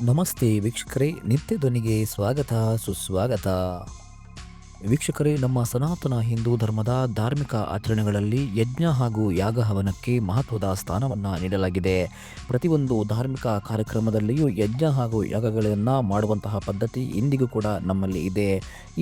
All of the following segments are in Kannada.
ನಮಸ್ತೆ ವೀಕ್ಷಕರೇ, ನಿತ್ಯ ಧ್ವನಿಗೆ ಸ್ವಾಗತ ಸುಸ್ವಾಗತ. ವೀಕ್ಷಕರೇ, ನಮ್ಮ ಸನಾತನ ಹಿಂದೂ ಧರ್ಮದ ಧಾರ್ಮಿಕ ಆಚರಣೆಗಳಲ್ಲಿ ಯಜ್ಞ ಹಾಗೂ ಯಾಗ ಹವನಕ್ಕೆ ಮಹತ್ವದ ಸ್ಥಾನವನ್ನು ನೀಡಲಾಗಿದೆ. ಪ್ರತಿಯೊಂದು ಧಾರ್ಮಿಕ ಕಾರ್ಯಕ್ರಮದಲ್ಲಿಯೂ ಯಜ್ಞ ಹಾಗೂ ಯಾಗಗಳನ್ನು ಮಾಡುವಂತಹ ಪದ್ಧತಿ ಇಂದಿಗೂ ಕೂಡ ನಮ್ಮಲ್ಲಿ ಇದೆ.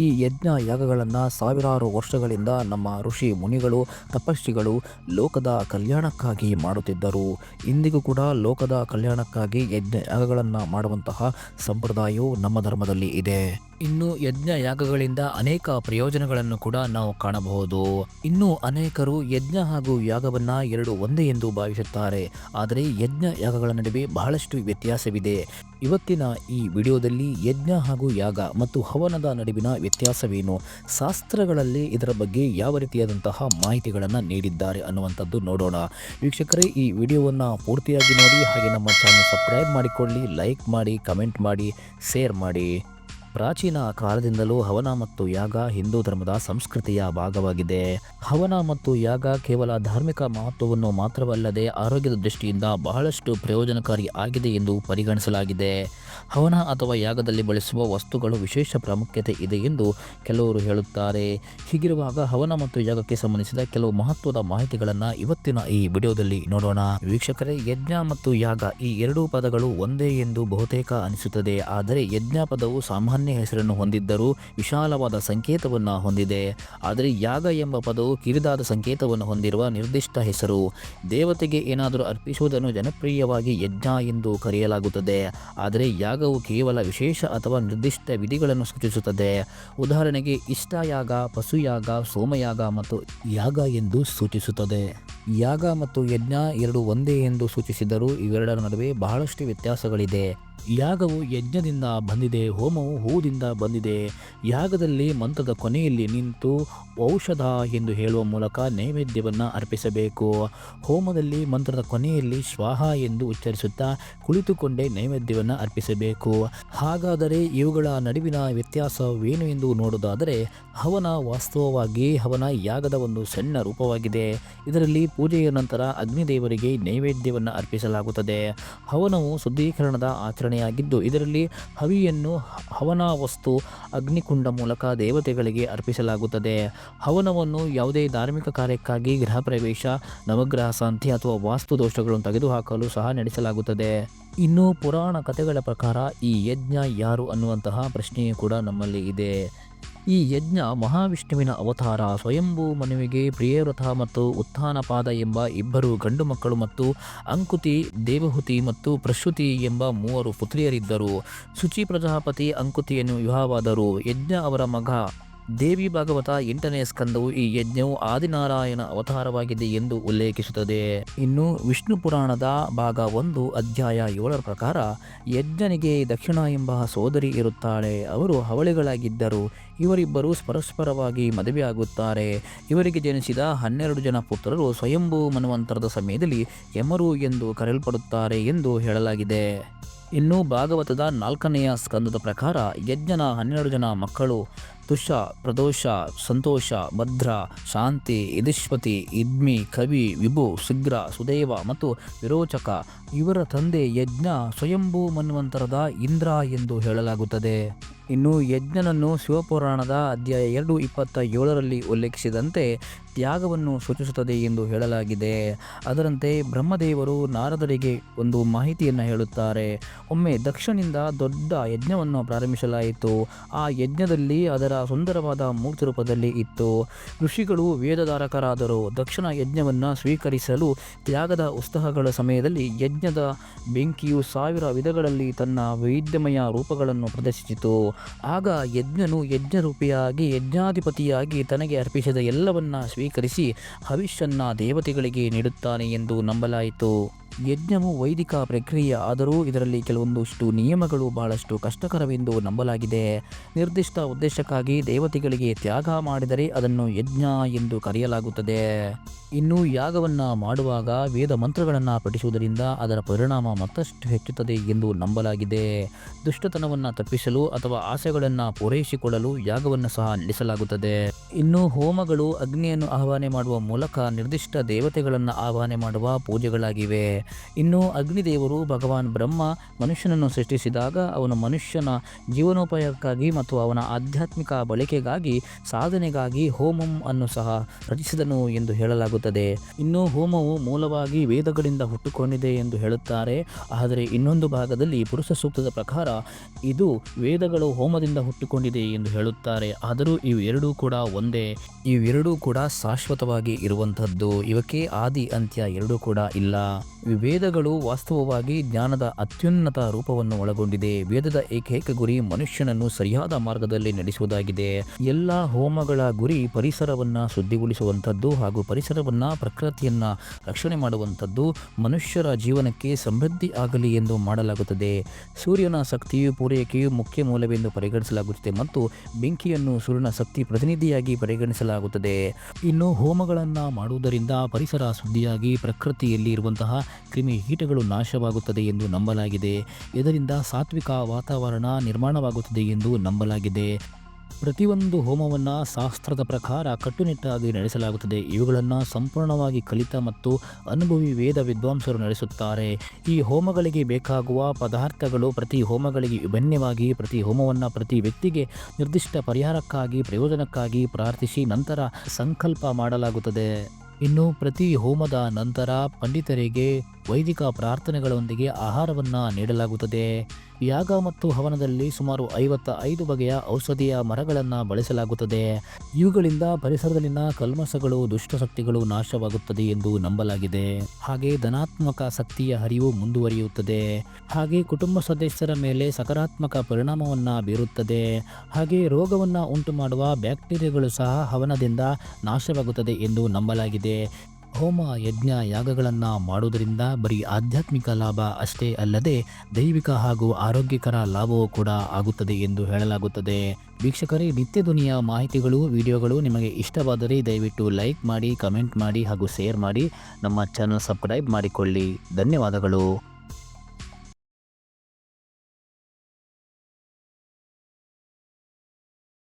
ಈ ಯಜ್ಞ ಯಾಗಗಳನ್ನು ಸಾವಿರಾರು ವರ್ಷಗಳಿಂದ ನಮ್ಮ ಋಷಿ ಮುನಿಗಳು ತಪಸ್ವಿಗಳು ಲೋಕದ ಕಲ್ಯಾಣಕ್ಕಾಗಿ ಮಾಡುತ್ತಿದ್ದರು. ಇಂದಿಗೂ ಕೂಡ ಲೋಕದ ಕಲ್ಯಾಣಕ್ಕಾಗಿ ಯಜ್ಞ ಯಾಗಗಳನ್ನು ಮಾಡುವಂತಹ ಸಂಪ್ರದಾಯವು ನಮ್ಮ ಧರ್ಮದಲ್ಲಿ ಇದೆ. ಇನ್ನು ಯಜ್ಞ ಯಾಗಗಳಿಂದ ಅನೇಕ ಪ್ರಯೋಜನಗಳನ್ನು ಕೂಡ ನಾವು ಕಾಣಬಹುದು. ಇನ್ನು ಅನೇಕರು ಯಜ್ಞ ಹಾಗೂ ಯಾಗವನ್ನ ಎರಡು ಒಂದೇ ಎಂದು ಭಾವಿಸುತ್ತಾರೆ. ಆದರೆ ಯಜ್ಞ ಯಾಗಗಳ ನಡುವೆ ಬಹಳಷ್ಟು ವ್ಯತ್ಯಾಸವಿದೆ. ಇವತ್ತಿನ ಈ ವಿಡಿಯೋದಲ್ಲಿ ಯಜ್ಞ ಹಾಗೂ ಯಾಗ ಮತ್ತು ಹವನದ ನಡುವಿನ ವ್ಯತ್ಯಾಸವೇನು, ಶಾಸ್ತ್ರಗಳಲ್ಲಿ ಇದರ ಬಗ್ಗೆ ಯಾವ ರೀತಿಯಾದಂತಹ ಮಾಹಿತಿಗಳನ್ನು ನೀಡಿದ್ದಾರೆ ಅನ್ನುವಂಥದ್ದು ನೋಡೋಣ. ವೀಕ್ಷಕರೇ, ಈ ವಿಡಿಯೋವನ್ನು ಪೂರ್ತಿಯಾಗಿ ನೋಡಿ, ಹಾಗೆ ನಮ್ಮ ಚಾನಲ್ ಸಬ್ಸ್ಕ್ರೈಬ್ ಮಾಡಿಕೊಳ್ಳಿ, ಲೈಕ್ ಮಾಡಿ, ಕಮೆಂಟ್ ಮಾಡಿ, ಶೇರ್ ಮಾಡಿ. ಪ್ರಾಚೀನ ಕಾಲದಿಂದಲೂ ಹವನ ಮತ್ತು ಯಾಗ ಹಿಂದೂ ಧರ್ಮದ ಸಂಸ್ಕೃತಿಯ ಭಾಗವಾಗಿದೆ. ಹವನ ಮತ್ತು ಯಾಗ ಕೇವಲ ಧಾರ್ಮಿಕ ಮಹತ್ವವನ್ನು ಮಾತ್ರವಲ್ಲದೆ ಆರೋಗ್ಯದ ದೃಷ್ಟಿಯಿಂದ ಬಹಳಷ್ಟು ಪ್ರಯೋಜನಕಾರಿ ಆಗಿದೆ ಎಂದು ಪರಿಗಣಿಸಲಾಗಿದೆ. ಹವನ ಅಥವಾ ಯಾಗದಲ್ಲಿ ಬಳಸುವ ವಸ್ತುಗಳು ವಿಶೇಷ ಪ್ರಾಮುಖ್ಯತೆ ಇದೆ ಎಂದು ಕೆಲವರು ಹೇಳುತ್ತಾರೆ. ಹೀಗಿರುವಾಗ ಹವನ ಮತ್ತು ಯಾಗಕ್ಕೆ ಸಂಬಂಧಿಸಿದ ಕೆಲವು ಮಹತ್ವದ ಮಾಹಿತಿಗಳನ್ನು ಇವತ್ತಿನ ಈ ವಿಡಿಯೋದಲ್ಲಿ ನೋಡೋಣ. ವೀಕ್ಷಕರೇ, ಯಜ್ಞ ಮತ್ತು ಯಾಗ ಈ ಎರಡೂ ಪದಗಳು ಒಂದೇ ಎಂದು ಬಹುತೇಕ ಅನಿಸುತ್ತದೆ. ಆದರೆ ಯಜ್ಞ ಪದವು ಸಾಮಾನ್ಯ ಹೆಸರನ್ನು ಹೊಂದಿದ್ದರೂ ವಿಶಾಲವಾದ ಸಂಕೇತವನ್ನು ಹೊಂದಿದೆ. ಆದರೆ ಯಾಗ ಎಂಬ ಪದವು ಕಿರಿದಾದ ಸಂಕೇತವನ್ನು ಹೊಂದಿರುವ ನಿರ್ದಿಷ್ಟ ಹೆಸರು. ದೇವತೆಗೆ ಏನಾದರೂ ಅರ್ಪಿಸುವುದನ್ನು ಜನಪ್ರಿಯವಾಗಿ ಯಜ್ಞ ಎಂದು ಕರೆಯಲಾಗುತ್ತದೆ. ಆದರೆ ಯಾಗವು ಕೇವಲ ವಿಶೇಷ ಅಥವಾ ನಿರ್ದಿಷ್ಟ ವಿಧಿಗಳನ್ನು ಸೂಚಿಸುತ್ತದೆ. ಉದಾಹರಣೆಗೆ ಇಷ್ಟಯಾಗ, ಪಶುಯಾಗ, ಸೋಮಯಾಗ ಮತ್ತು ಯಾಗ ಎಂದು ಸೂಚಿಸುತ್ತದೆ. ಯಾಗ ಮತ್ತು ಯಜ್ಞ ಎರಡು ಒಂದೇ ಎಂದು ಸೂಚಿಸಿದರೂ ಇವೆರಡರ ನಡುವೆ ಬಹಳಷ್ಟು ವ್ಯತ್ಯಾಸಗಳಿದೆ. ಯಾಗವು ಯಜ್ಞದಿಂದ ಬಂದಿದೆ, ಹೋಮವು ಹೂದಿಂದ ಬಂದಿದೆ. ಯಾಗದಲ್ಲಿ ಮಂತ್ರದ ಕೊನೆಯಲ್ಲಿ ನಿಂತು ಔಷಧ ಎಂದು ಹೇಳುವ ಮೂಲಕ ನೈವೇದ್ಯವನ್ನು ಅರ್ಪಿಸಬೇಕು. ಹೋಮದಲ್ಲಿ ಮಂತ್ರದ ಕೊನೆಯಲ್ಲಿ ಸ್ವಾಹ ಎಂದು ಉಚ್ಚರಿಸುತ್ತಾ ಕುಳಿತುಕೊಂಡೇ ನೈವೇದ್ಯವನ್ನು ಅರ್ಪಿಸಬೇಕು. ಹಾಗಾದರೆ ಇವುಗಳ ನಡುವಿನ ವ್ಯತ್ಯಾಸವೇನು ಎಂದು ನೋಡುವುದಾದರೆ, ಹವನ ವಾಸ್ತವವಾಗಿ ಯಾಗದ ಒಂದು ಸಣ್ಣ ರೂಪವಾಗಿದೆ. ಇದರಲ್ಲಿ ಪೂಜೆಯ ನಂತರ ಅಗ್ನಿದೇವರಿಗೆ ನೈವೇದ್ಯವನ್ನು ಅರ್ಪಿಸಲಾಗುತ್ತದೆ. ಹವನವು ಶುದ್ಧೀಕರಣದ ಆಚರಣೆಯಾಗಿದ್ದು, ಇದರಲ್ಲಿ ಹವಿಯನ್ನು ಹವನ ವಸ್ತು ಅಗ್ನಿಕುಂಡ ಮೂಲಕ ದೇವತೆಗಳಿಗೆ ಅರ್ಪಿಸಲಾಗುತ್ತದೆ. ಹವನವನ್ನು ಯಾವುದೇ ಧಾರ್ಮಿಕ ಕಾರ್ಯಕ್ಕಾಗಿ ಗೃಹ ಪ್ರವೇಶ, ನವಗ್ರಹ ಶಾಂತಿ ಅಥವಾ ವಾಸ್ತು ದೋಷಗಳನ್ನು ತೆಗೆದುಹಾಕಲು ಸಹ ನಡೆಸಲಾಗುತ್ತದೆ. ಇನ್ನು ಪುರಾಣ ಕಥೆಗಳ ಪ್ರಕಾರ ಈ ಯಜ್ಞ ಯಾರು ಅನ್ನುವಂತಹ ಪ್ರಶ್ನೆಯೂ ಕೂಡ ನಮ್ಮಲ್ಲಿ ಇದೆ. ಈ ಯಜ್ಞ ಮಹಾವಿಷ್ಣುವಿನ ಅವತಾರ. ಸ್ವಯಂಭೂ ಮನುವಿಗೆ ಪ್ರಿಯವ್ರತ ಮತ್ತು ಉತ್ಥಾನಪಾದ ಎಂಬ ಇಬ್ಬರು ಗಂಡು ಮಕ್ಕಳು ಮತ್ತು ಅಂಕುತಿ, ದೇವಹೂತಿ ಮತ್ತು ಪ್ರಸೂತಿ ಎಂಬ ಮೂವರು ಪುತ್ರಿಯರಿದ್ದರು. ಶುಚಿ ಪ್ರಜಾಪತಿ ಅಂಕುತಿಯನ್ನು ವಿವಾಹವಾದರು. ಯಜ್ಞ ಅವರ ಮಗ. ದೇವಿ ಭಾಗವತ 8ನೇ ಸ್ಕಂದವು ಈ ಯಜ್ಞವು ಆದಿನಾರಾಯಣ ಅವತಾರವಾಗಿದೆ ಎಂದು ಉಲ್ಲೇಖಿಸುತ್ತದೆ. ಇನ್ನು ವಿಷ್ಣು ಪುರಾಣದ ಭಾಗ 1 ಅಧ್ಯಾಯ 7ರ ಪ್ರಕಾರ ಯಜ್ಞನಿಗೆ ದಕ್ಷಿಣ ಎಂಬ ಸೋದರಿ ಇರುತ್ತಾಳೆ. ಅವರು ಹವಳಿಗಳಾಗಿದ್ದರು. ಇವರಿಬ್ಬರು ಪರಸ್ಪರವಾಗಿ ಮದುವೆಯಾಗುತ್ತಾರೆ. ಇವರಿಗೆ ಜನಿಸಿದ 12 ಜನ ಪುತ್ರರು ಸ್ವಯಂಭೂ ಮನ್ವಂತರದ ಸಮಯದಲ್ಲಿ ಯಮರು ಎಂದು ಕರೆಯಲ್ಪಡುತ್ತಾರೆ ಎಂದು ಹೇಳಲಾಗಿದೆ. ಇನ್ನು ಭಾಗವತದ 4ನೆಯ ಸ್ಕಂದದ ಪ್ರಕಾರ ಯಜ್ಞನ 12 ಜನ ಮಕ್ಕಳು ತುಷ, ಪ್ರದೋಷ, ಸಂತೋಷ, ಭದ್ರ, ಶಾಂತಿ, ಯದಿಷ್ಪತಿ, ಇದ್ಮಿ, ಕವಿ, ವಿಭು, ಶೀಘ್ರ, ಸುದೇವ ಮತ್ತು ವಿರೋಚಕ. ಇವರ ತಂದೆ ಯಜ್ಞ ಸ್ವಯಂಭೂ ಮನ್ವಂತರದ ಇಂದ್ರ ಎಂದು ಹೇಳಲಾಗುತ್ತದೆ. ಇನ್ನು ಯಜ್ಞನನ್ನು ಶಿವಪುರಾಣದ ಅಧ್ಯಾಯ 2:27ರಲ್ಲಿ ಉಲ್ಲೇಖಿಸಿದಂತೆ ತ್ಯಾಗವನ್ನು ಸೂಚಿಸುತ್ತದೆ ಎಂದು ಹೇಳಲಾಗಿದೆ. ಅದರಂತೆ ಬ್ರಹ್ಮದೇವರು ನಾರದರಿಗೆ ಒಂದು ಮಾಹಿತಿಯನ್ನು ಹೇಳುತ್ತಾರೆ. ಒಮ್ಮೆ ದಕ್ಷನಿಂದ ದೊಡ್ಡ ಯಜ್ಞವನ್ನು ಪ್ರಾರಂಭಿಸಲಾಯಿತು. ಆ ಯಜ್ಞದಲ್ಲಿ ಅದರ ಸುಂದರವಾದ ಮೂರ್ತಿ ರೂಪದಲ್ಲಿ ಇತ್ತು. ಋಷಿಗಳು ವೇದಧಾರಕರಾದರು. ದಕ್ಷನ ಯಜ್ಞವನ್ನು ಸ್ವೀಕರಿಸಲು ತ್ಯಾಗದ ಉತ್ಸಾಹಗಳ ಸಮಯದಲ್ಲಿ ಯಜ್ಞದ ಬೆಂಕಿಯು 1000 ವಿಧಗಳಲ್ಲಿ ತನ್ನ ವೈವಿಧ್ಯಮಯ ರೂಪಗಳನ್ನು ಪ್ರದರ್ಶಿಸಿತು. ಆಗ ಯಜ್ಞನು ಯಜ್ಞರೂಪಿಯಾಗಿ ಯಜ್ಞಾಧಿಪತಿಯಾಗಿ ತನಗೆ ಅರ್ಪಿಸಿದ ಎಲ್ಲವನ್ನ ಸ್ವೀಕರಿಸಿ ಹವಿಷ್ಯನ್ನ ದೇವತೆಗಳಿಗೆ ನೀಡುತ್ತಾನೆ ಎಂದು ನಂಬಲಾಯಿತು. ಯಜ್ಞವು ವೈದಿಕ ಪ್ರಕ್ರಿಯೆ ಆದರೂ ಇದರಲ್ಲಿ ಕೆಲವೊಂದಷ್ಟು ನಿಯಮಗಳು ಬಹಳಷ್ಟು ಕಷ್ಟಕರವೆಂದು ನಂಬಲಾಗಿದೆ. ನಿರ್ದಿಷ್ಟ ಉದ್ದೇಶಕ್ಕಾಗಿ ಪೂಜೆಗಾಗಿ ದೇವತೆಗಳಿಗೆ ತ್ಯಾಗ ಮಾಡಿದರೆ ಅದನ್ನು ಯಜ್ಞ ಎಂದು ಕರೆಯಲಾಗುತ್ತದೆ. ಇನ್ನು ಯಾಗವನ್ನು ಮಾಡುವಾಗ ವೇದ ಮಂತ್ರಗಳನ್ನು ಪಠಿಸುವುದರಿಂದ ಅದರ ಪರಿಣಾಮ ಮತ್ತಷ್ಟು ಹೆಚ್ಚುತ್ತದೆ ಎಂದು ನಂಬಲಾಗಿದೆ. ದುಷ್ಟತನವನ್ನು ತಪ್ಪಿಸಲು ಅಥವಾ ಆಸೆಗಳನ್ನು ಪೂರೈಸಿಕೊಳ್ಳಲು ಯಾಗವನ್ನು ಸಹ ನಡೆಸಲಾಗುತ್ತದೆ. ಇನ್ನು ಹೋಮಗಳು ಅಗ್ನಿಯನ್ನು ಆಹ್ವಾನ ಮಾಡುವ ಮೂಲಕ ನಿರ್ದಿಷ್ಟ ದೇವತೆಗಳನ್ನು ಆಹ್ವಾನ ಮಾಡುವ ಪೂಜೆಗಳಾಗಿವೆ. ಇನ್ನು ಅಗ್ನಿದೇವರು ಭಗವಾನ್ ಬ್ರಹ್ಮ ಮನುಷ್ಯನನ್ನು ಸೃಷ್ಟಿಸಿದಾಗ ಅವನು ಮನುಷ್ಯನ ಜೀವನೋಪಾಯಕ್ಕಾಗಿ ಮತ್ತು ಅವನ ಆಧ್ಯಾತ್ಮಿಕ ಬಳಕೆಗಾಗಿ ಸಾಧನೆಗಾಗಿ ಹೋಮಂ ಅನ್ನು ಸಹ ರಚಿಸಿದನು ಎಂದು ಹೇಳಲಾಗುತ್ತದೆ. ಇನ್ನು ಹೋಮವು ಮೂಲವಾಗಿ ವೇದಗಳಿಂದ ಹುಟ್ಟುಕೊಂಡಿದೆ ಎಂದು ಹೇಳುತ್ತಾರೆ. ಆದರೆ ಇನ್ನೊಂದು ಭಾಗದಲ್ಲಿ ಪುರುಷ ಸೂಕ್ತದ ಪ್ರಕಾರ ಇದು ವೇದಗಳು ಹೋಮದಿಂದ ಹುಟ್ಟುಕೊಂಡಿದೆ ಎಂದು ಹೇಳುತ್ತಾರೆ. ಆದರೂ ಇವೆರಡೂ ಕೂಡ ಒಂದೇ. ಇವೆರಡೂ ಕೂಡ ಶಾಶ್ವತವಾಗಿ ಇರುವಂಥದ್ದು. ಇವಕ್ಕೆ ಆದಿ ಅಂತ್ಯ ಎರಡೂ ಕೂಡ ಇಲ್ಲ. ವೇದಗಳು ವಾಸ್ತವವಾಗಿ ಜ್ಞಾನದ ಅತ್ಯುನ್ನತ ರೂಪವನ್ನು ಒಳಗೊಂಡಿದೆ. ವೇದದ ಏಕೈಕ ಗುರಿ ಮನುಷ್ಯನನ್ನು ಸರಿಯಾದ ಮಾರ್ಗದಲ್ಲಿ ನಡೆಸುವುದಾಗಿದೆ. ಎಲ್ಲ ಹೋಮಗಳ ಗುರಿ ಪರಿಸರವನ್ನು ಶುದ್ಧಿಗೊಳಿಸುವಂಥದ್ದು ಹಾಗೂ ಪರಿಸರವನ್ನು ಪ್ರಕೃತಿಯನ್ನ ರಕ್ಷಣೆ ಮಾಡುವಂಥದ್ದು. ಮನುಷ್ಯರ ಜೀವನಕ್ಕೆ ಸಮೃದ್ಧಿ ಆಗಲಿ ಎಂದು ಮಾಡಲಾಗುತ್ತದೆ. ಸೂರ್ಯನ ಶಕ್ತಿಯು ಪೂರೈಕೆಯು ಮುಖ್ಯ ಮೂಲವೆಂದು ಪರಿಗಣಿಸಲಾಗುತ್ತದೆ ಮತ್ತು ಬೆಂಕಿಯನ್ನು ಸೂರ್ಯನ ಶಕ್ತಿ ಪ್ರತಿನಿಧಿಯಾಗಿ ಪರಿಗಣಿಸಲಾಗುತ್ತದೆ. ಇನ್ನು ಹೋಮಗಳನ್ನು ಮಾಡುವುದರಿಂದ ಪರಿಸರ ಶುದ್ಧಿಯಾಗಿ ಪ್ರಕೃತಿಯಲ್ಲಿ ಇರುವಂತಹ ಕ್ರಿಮಿಕೀಟಗಳು ನಾಶವಾಗುತ್ತದೆ ಎಂದು ನಂಬಲಾಗಿದೆ. ಇದರಿಂದ ಸಾತ್ವಿಕ ವಾತಾವರಣ ನಿರ್ಮಾಣವಾಗುತ್ತದೆ ಎಂದು ನಂಬಲಾಗಿದೆ. ಪ್ರತಿಯೊಂದು ಹೋಮವನ್ನು ಶಾಸ್ತ್ರದ ಪ್ರಕಾರ ಕಟ್ಟುನಿಟ್ಟಾಗಿ ನಡೆಸಲಾಗುತ್ತದೆ. ಇವುಗಳನ್ನು ಸಂಪೂರ್ಣವಾಗಿ ಕಲಿತ ಮತ್ತು ಅನುಭವಿ ವೇದ ವಿದ್ವಾಂಸರು ನಡೆಸುತ್ತಾರೆ. ಈ ಹೋಮಗಳಿಗೆ ಬೇಕಾಗುವ ಪದಾರ್ಥಗಳು ಪ್ರತಿ ಹೋಮಗಳಿಗೆ ವಿಭಿನ್ನವಾಗಿ ಪ್ರತಿ ಹೋಮವನ್ನು ಪ್ರತಿ ವ್ಯಕ್ತಿಗೆ ನಿರ್ದಿಷ್ಟ ಪರಿಹಾರಕ್ಕಾಗಿ ಪ್ರಯೋಜನಕ್ಕಾಗಿ ಪ್ರಾರ್ಥಿಸಿ ನಂತರ ಸಂಕಲ್ಪ ಮಾಡಲಾಗುತ್ತದೆ. ಇನ್ನು ಪ್ರತಿ ಹೋಮದ ನಂತರ ಪಂಡಿತರಿಗೆ ವೈದಿಕ ಪ್ರಾರ್ಥನೆಗಳೊಂದಿಗೆ ಆಹಾರವನ್ನು ನೀಡಲಾಗುತ್ತದೆ. ಯಾಗ ಮತ್ತು ಹವನದಲ್ಲಿ ಸುಮಾರು 55 ಬಗೆಯ ಔಷಧೀಯ ಮರಗಳನ್ನು ಬಳಸಲಾಗುತ್ತದೆ. ಇವುಗಳಿಂದ ಪರಿಸರದಲ್ಲಿನ ಕಲ್ಮಶಗಳು ದುಷ್ಟಶಕ್ತಿಗಳು ನಾಶವಾಗುತ್ತದೆ ಎಂದು ನಂಬಲಾಗಿದೆ. ಹಾಗೆ ಧನಾತ್ಮಕ ಶಕ್ತಿಯ ಹರಿವು ಮುಂದುವರಿಯುತ್ತದೆ. ಹಾಗೆ ಕುಟುಂಬ ಸದಸ್ಯರ ಮೇಲೆ ಸಕಾರಾತ್ಮಕ ಪರಿಣಾಮವನ್ನು ಬೀರುತ್ತದೆ. ಹಾಗೆ ರೋಗವನ್ನು ಉಂಟು ಮಾಡುವ ಬ್ಯಾಕ್ಟೀರಿಯಾಗಳು ಸಹ ಹವನದಿಂದ ನಾಶವಾಗುತ್ತದೆ ಎಂದು ನಂಬಲಾಗಿದೆ. ಹೋಮ ಯಜ್ಞ ಯಾಗಗಳನ್ನು ಮಾಡುವುದರಿಂದ ಬರೀ ಆಧ್ಯಾತ್ಮಿಕ ಲಾಭ ಅಷ್ಟೇ ಅಲ್ಲದೆ ದೈವಿಕ ಹಾಗೂ ಆರೋಗ್ಯಕರ ಲಾಭವೂ ಕೂಡ ಆಗುತ್ತದೆ ಎಂದು ಹೇಳಲಾಗುತ್ತದೆ. ವೀಕ್ಷಕರೇ, ನಿತ್ಯ ಧ್ವನಿಯ ಮಾಹಿತಿಗಳು ವಿಡಿಯೋಗಳು ನಿಮಗೆ ಇಷ್ಟವಾದರೆ ದಯವಿಟ್ಟು ಲೈಕ್ ಮಾಡಿ, ಕಮೆಂಟ್ ಮಾಡಿ ಹಾಗೂ ಶೇರ್ ಮಾಡಿ. ನಮ್ಮ ಚಾನಲ್ ಸಬ್ಸ್ಕ್ರೈಬ್ ಮಾಡಿಕೊಳ್ಳಿ. ಧನ್ಯವಾದಗಳು.